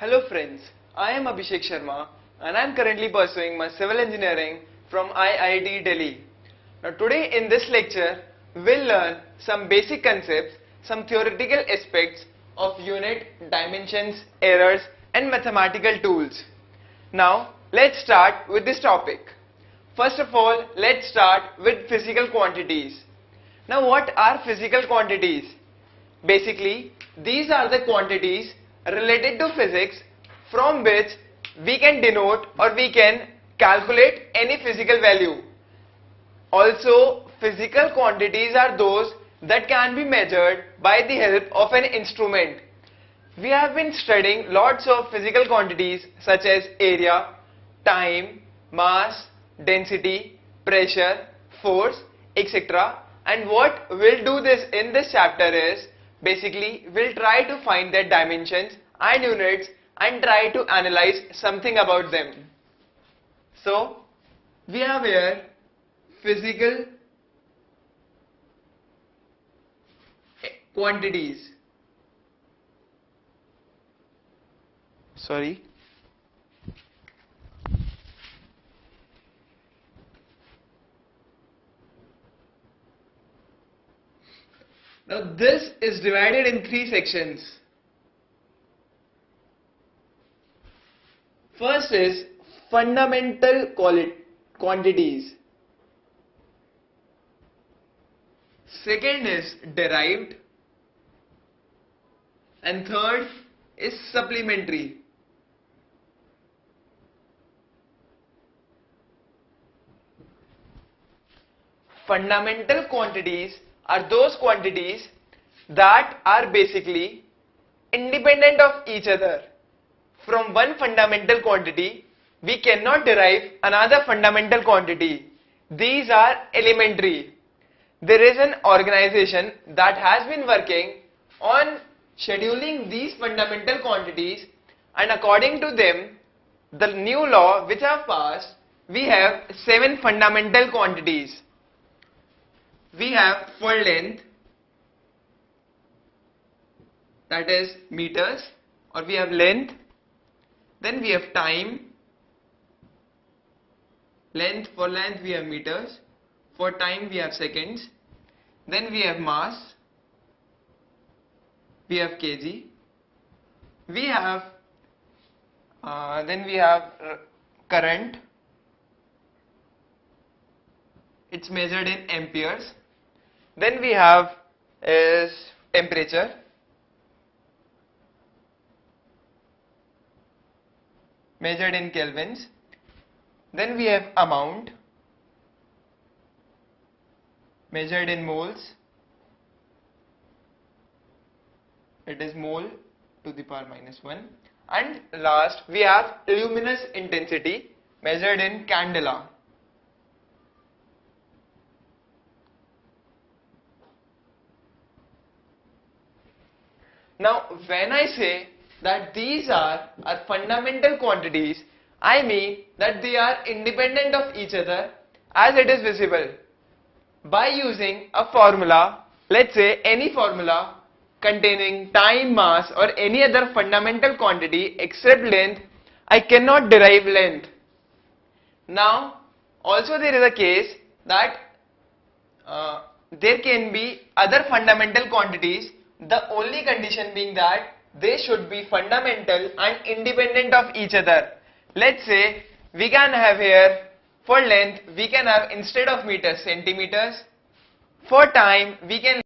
Hello friends, I am Abhishek Sharma and I am currently pursuing my civil engineering from IIT Delhi. Now today in this lecture, we'll learn some basic concepts, some theoretical aspects of unit, dimensions, errors and mathematical tools. Now let's start with this topic. First of all, let's start with physical quantities. Now what are physical quantities? Basically, these are the quantities related to physics from which we can denote or we can calculate any physical value. Also, physical quantities are those that can be measured by the help of an instrument. We have been studying lots of physical quantities such as area, time, mass, density, pressure, force, etc. And what we'll do this in this chapter is basically we'll try to find their dimensions and units and try to analyze something about them. So we have here physical quantities. Now this is divided in three sections. First is fundamental quantities. Second is derived. And third is supplementary. Fundamental quantities are those quantities that are basically independent of each other. From one fundamental quantity, we cannot derive another fundamental quantity. These are elementary. There is an organization that has been working on scheduling these fundamental quantities, and according to them, the new law which have passed, we have 7 fundamental quantities. We have for length, that is meters, or we have length. Then we have time. For length we have meters. For time we have seconds. Then we have mass. We have kg. We have then we have current. It's measured in amperes. Then we have is temperature. Measured in kelvins. Then we have amount, measured in moles. It is mole to the power minus 1. And last we have luminous intensity, measured in candela. Now when I say that these are fundamental quantities, I mean that they are independent of each other as it is visible. By using a formula, let's say any formula containing time, mass or any other fundamental quantity except length, I cannot derive length. Now also there is a case that there can be other fundamental quantities, the only condition being that they should be fundamental and independent of each other. Let's say we can have here for length we can have instead of meters centimeters. For time we can